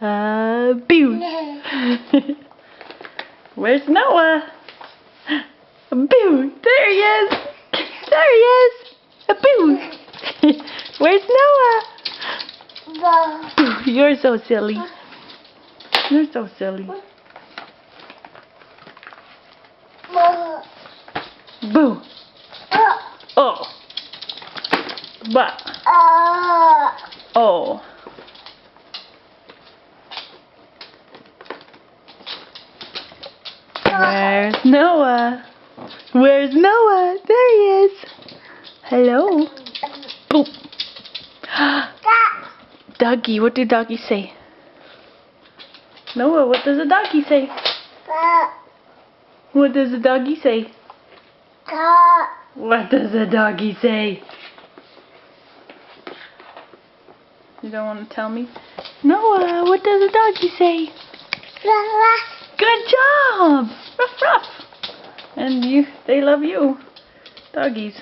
Boo. Where's Noah? Boo. There he is. There he is. Boo. Where's Noah? Boo. You're so silly. You're so silly. Boo. Oh. Bah. Oh. Where's Noah? Where's Noah? There he is. Hello. Boo. Doggy. What do doggies say? Noah, what does a doggy say? What does a doggy say? What does a doggy say? You don't want to tell me? Noah, what does a doggy say? Good job! Ruff, ruff. And they love you. Doggies.